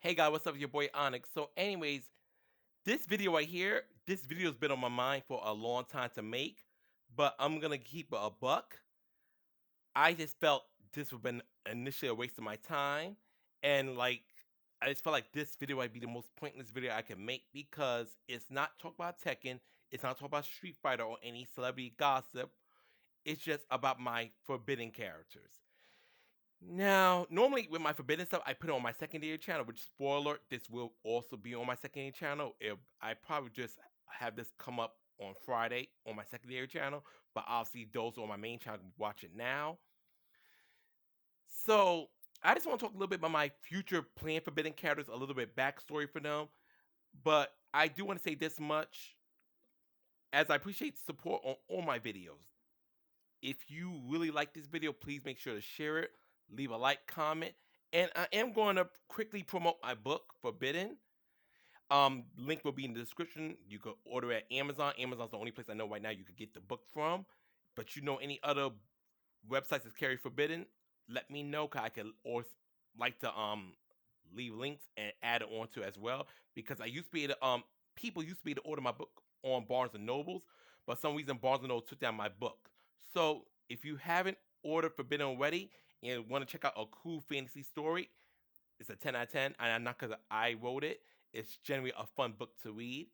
Hey guys, what's up? Your boy Onyx. So, anyways, this video right here, this video's been on my mind for a long time to make, but I'm gonna keep it a buck. I just felt this would have been initially a waste of my time, and I just felt like this video might be the most pointless video I can make because it's not talk about Tekken, it's not talk about Street Fighter or any celebrity gossip. It's just about my forbidden characters. Now, normally with my forbidden stuff, I put it on my secondary channel, which spoiler, alert, this will also be on my secondary channel. I probably just have this come up on Friday on my secondary channel, but obviously those on my main channel can watch it now. So I just want to talk a little bit about my future planned forbidden characters, a little bit backstory for them. But I do want to say this much, as I appreciate support on all my videos. If you really like this video, please make sure to share it, leave a like, comment, and I am going to quickly promote my book, Forbidden. Link will be in the description. You can order it at Amazon. Amazon's the only place I know right now you could get the book from. But you know any other websites that carry Forbidden, let me know, cause I could or like to leave links and add it onto as well. Because I used to be able to people used to be able to order my book on Barnes and Nobles, but for some reason Barnes and Noble took down my book. So if you haven't ordered Forbidden already and want to check out a cool fantasy story, it's a 10 out of 10, and not because I wrote it. It's generally a fun book to read.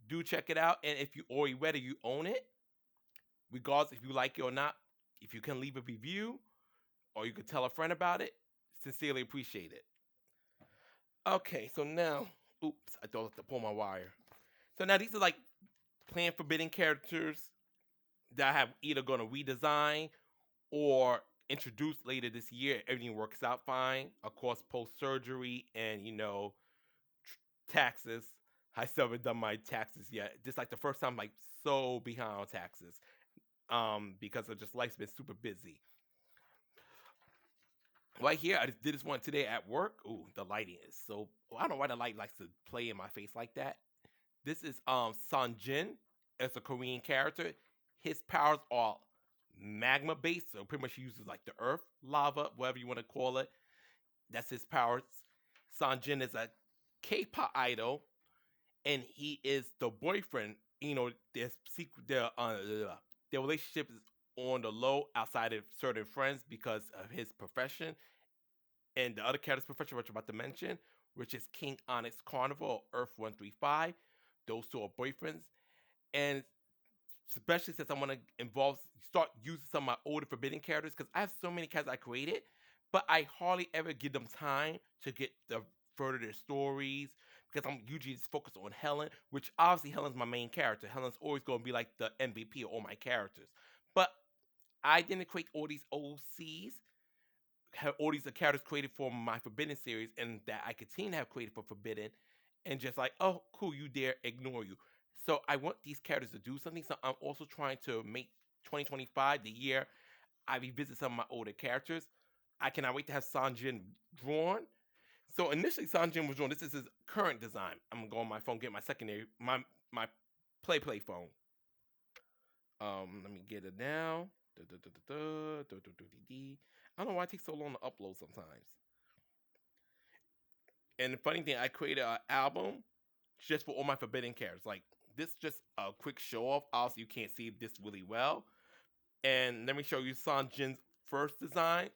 Do check it out, and if you already read it, you own it. Regardless if you like it or not, if you can leave a review or you could tell a friend about it, sincerely appreciate it. Okay, so now, oops, I thought I had to pull my wire. So now these are like planned forbidden characters that I have either going to redesign or introduce later this year. Everything works out fine. Of course, post surgery and taxes. I still haven't done my taxes yet. Just like the first time, like so behind on taxes. Because of just life's been super busy. Right here, I just did this one today at work. Ooh, the lighting is so. I don't know why the light likes to play in my face like that. This is Sanjin. It's a Korean character. His powers are magma based, so pretty much he uses like the earth, lava, whatever you want to call it. That's his powers. Sanjin is a K-pop idol, and he is the boyfriend. Their secret, their relationship is on the low outside of certain friends because of his profession and the other character's profession, which I'm about to mention, which is King Onyx Carnival or Earth 135. Those two are boyfriends, and especially since I want to start using some of my older forbidden characters because I have so many characters I created, but I hardly ever give them time to get the further their stories because I'm usually just focused on Helen, which obviously Helen's my main character. Helen's always going to be like the MVP of all my characters, but I didn't create all these OCs. Have all these characters created for my Forbidden series, and that I continue to have created for Forbidden, and just like, oh, cool, you dare ignore you. So I want these characters to do something. So I'm also trying to make 2025 the year I revisit some of my older characters. I cannot wait to have Sanjin drawn. So initially Sanjin was drawn. This is his current design. I'm gonna go on my phone, get my secondary, my play phone. Let me get it now. I don't know why it takes so long to upload sometimes. And the funny thing, I created an album just for all my forbidden characters. Like this, just a quick show off. Also, you can't see this really well. And let me show you Sanjin's first design.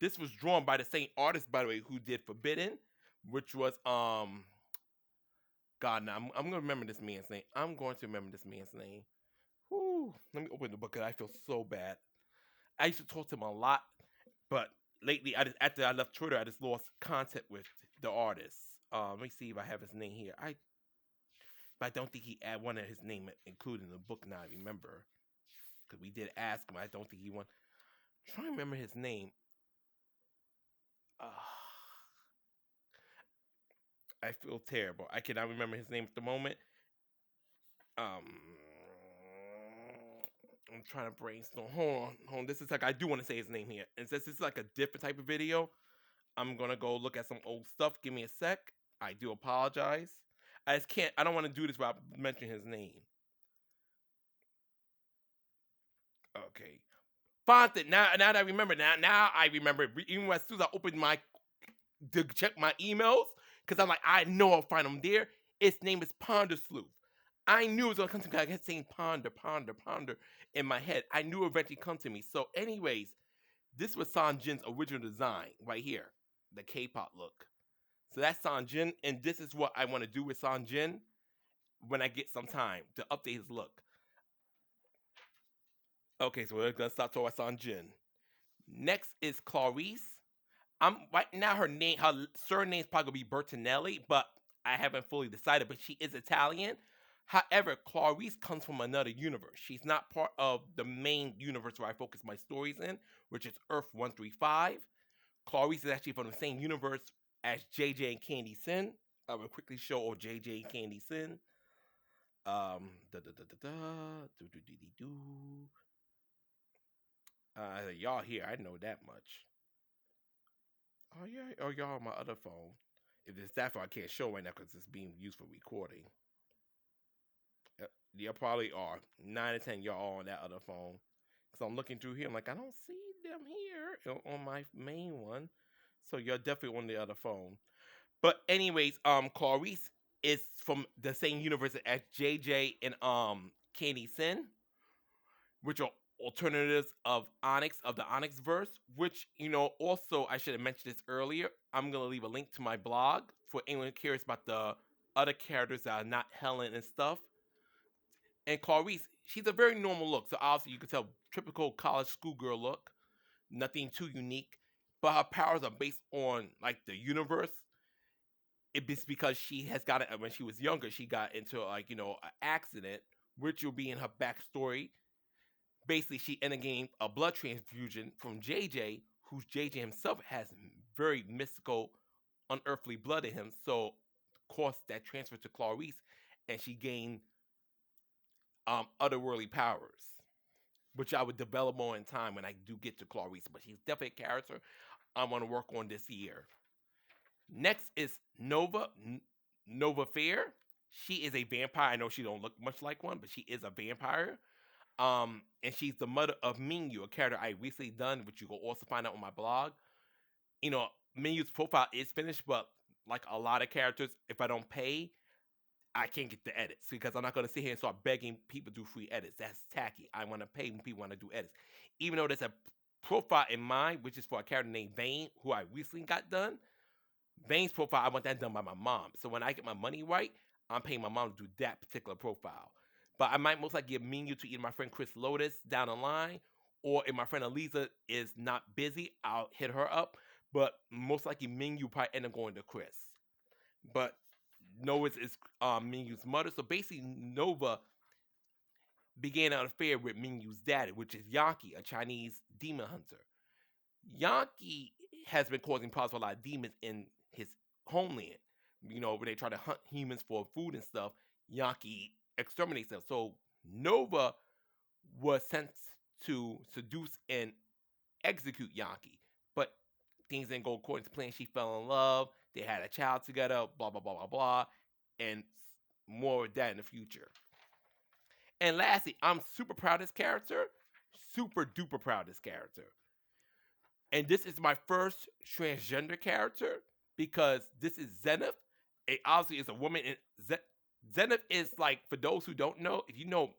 This was drawn by the same artist, by the way, who did Forbidden, which was God. Now I'm gonna remember this man's name. I'm going to remember this man's name. Whew. Let me open the book because I feel so bad. I used to talk to him a lot, but lately, after I left Twitter, I just lost contact with the artist. Let me see if I have his name here. But I don't think he wanted his name included in the book. Now I remember because we did ask him. I don't think he wanted. Try to remember his name. Uh, I feel terrible. I cannot remember his name at the moment. Um, I'm trying to brainstorm. Hold on. This is like I do want to say his name here. And since this is like a different type of video, I'm gonna go look at some old stuff. Give me a sec. I do apologize. I just can't. I don't want to do this without mentioning his name. Okay. Fonted. Now that I remember. Now I remember. Even as soon as I opened to check my emails, because I'm like, I know I'll find him there. Its name is Ponder Sleuth. I knew it was gonna come to me. I kept saying ponder, ponder, ponder in my head. I knew it would eventually come to me. So, anyways, this was Sanjin's original design right here, the K-pop look. So that's Sanjin, and this is what I want to do with Sanjin when I get some time to update his look. Okay, so we're gonna start talking about Sanjin. Next is Clarice. I'm right now. Her surname is probably gonna be Bertinelli, but I haven't fully decided. But she is Italian. However, Clarice comes from another universe. She's not part of the main universe where I focus my stories in, which is Earth 135. Clarice is actually from the same universe as JJ and Candy Sin. I will quickly show all JJ and Candy Sin. Da da da da da, do do do do do. Y'all here, I know that much. Oh yeah, oh y'all on my other phone. If it's that far, I can't show right now because it's being used for recording. You probably are 9 or 10. Y'all on that other phone. So I'm looking through here. I'm like, I don't see them here on my main one. So you're definitely on the other phone. But anyways, Clarice is from the same universe as JJ and Candy Sin, which are alternatives of Onyx of the Onyx verse. Which also I should have mentioned this earlier. I'm gonna leave a link to my blog for anyone curious about the other characters that are not Helen and stuff. And Clarice, she's a very normal look. So obviously you can tell typical college schoolgirl look, nothing too unique. But her powers are based on like the universe. It's because she has got it when she was younger. She got into an accident, which will be in her backstory. Basically, she ended up getting a blood transfusion from JJ, who's JJ himself has very mystical, unearthly blood in him. So, of course, that transferred to Clarice, and she gained otherworldly powers, which I would develop more in time when I do get to Clarice. But she's definitely a character I'm going to work on this year. Next is Nova Fair. She is a vampire. I know she don't look much like one, but she is a vampire. And she's the mother of Mingyu, a character I recently done, which you will also find out on my blog. Mingyu's profile is finished, but like a lot of characters, if I don't pay, I can't get the edits because I'm not going to sit here and start begging people to do free edits. That's tacky. I want to pay when people want to do edits. Even though there's a profile in mind, which is for a character named Vane, who I recently got done. Vane's profile, I want that done by my mom. So when I get my money right, I'm paying my mom to do that particular profile. But I might most likely give menu to either my friend Chris Lotus down the line, or if my friend Eliza is not busy, I'll hit her up. But most likely menu probably end up going to Chris. But Nova is Mingyu's mother. So basically, Nova began an affair with Mingyu's daddy, which is Yankee, a Chinese demon hunter. Yankee has been causing problems for a lot of demons in his homeland. When they try to hunt humans for food and stuff, Yankee exterminates them. So Nova was sent to seduce and execute Yankee. But things didn't go according to plan. She fell in love. They had a child together, blah, blah, blah, blah, blah. And more of that in the future. And lastly, I'm super proud of this character. Super duper proud of this character. And this is my first transgender character because this is Zenith. It obviously is a woman. And Zenith is like, for those who don't know, if you know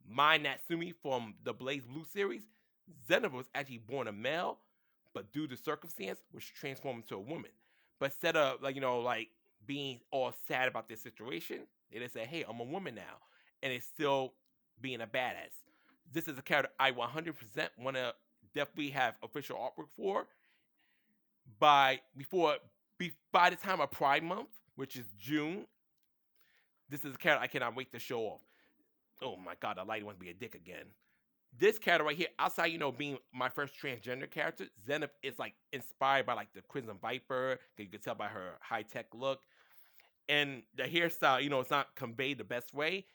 Mai Natsumi from the Blaze Blue series, Zenith was actually born a male, but due to circumstance, was transformed into a woman. But instead of like being all sad about this situation, they just say, "Hey, I'm a woman now," and it's still being a badass. This is a character I 100% want to definitely have official artwork for by by the time of Pride Month, which is June. This is a character I cannot wait to show off. Oh my god, the lady wants to be a dick again. This character right here, outside being my first transgender character, Zenith is like inspired by like the Crimson Viper. You can tell by her high tech look and the hairstyle. It's not conveyed the best way.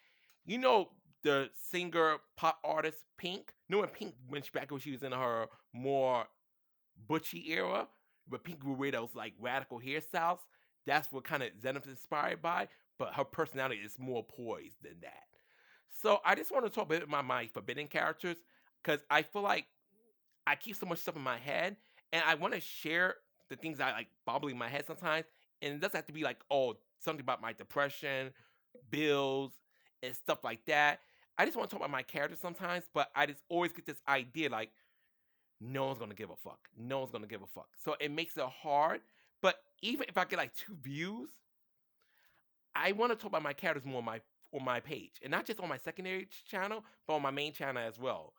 You know the singer pop artist Pink. When Pink back when she was in her more butchy era, but Pink would wear those like radical hairstyles. That's what kind of Zenith is inspired by. But her personality is more poised than that. So I just want to talk a bit about my forbidden characters because I feel like I keep so much stuff in my head and I want to share the things I like bobbling in my head sometimes And it doesn't have to be like, oh, something about my depression, bills, and stuff like that. I just want to talk about my character sometimes, but I just always get this idea like, no one's gonna give a fuck. No one's gonna give a fuck. So it makes it hard. But even if I get like 2 views, I want to talk about my characters more on my page, and not just on my secondary channel, but on my main channel as well.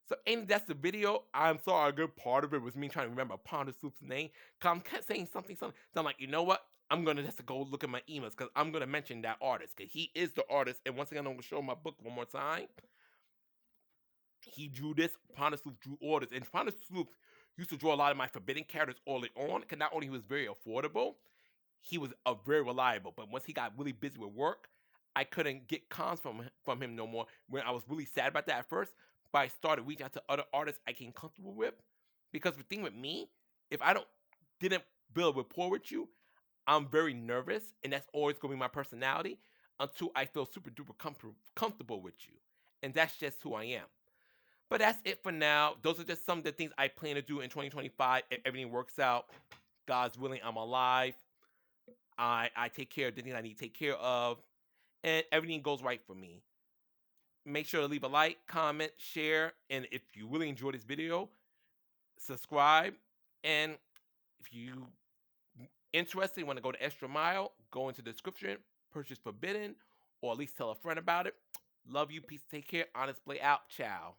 So, and that's the video. I'm sorry, a good part of it was me trying to remember Ponder Soup's name. Cause I'm kept saying something. So I'm like, you know what? I'm gonna just go look at my emails because I'm gonna mention that artist because he is the artist. And once again, I'm gonna show my book one more time. He drew this. Ponder Soup drew orders, and Ponder Soup used to draw a lot of my forbidden characters early on. Because not only he was very affordable, he was very reliable. But once he got really busy with work, I couldn't get cons from him no more. When I was really sad about that at first, but I started reaching out to other artists I came comfortable with. Because the thing with me, if I didn't build rapport with you, I'm very nervous, and that's always gonna be my personality until I feel super duper comfortable with you, and that's just who I am. But that's it for now. Those are just some of the things I plan to do in 2025 if everything works out. God's willing, I'm alive. I take care of the things I need to take care of, and everything goes right for me. Make sure to leave a like, comment, share, and if you really enjoyed this video, subscribe. And if you interested, want to go the extra mile, go into the description, purchase Forbidden, or at least tell a friend about it. Love you, peace, take care, honest play out, ciao.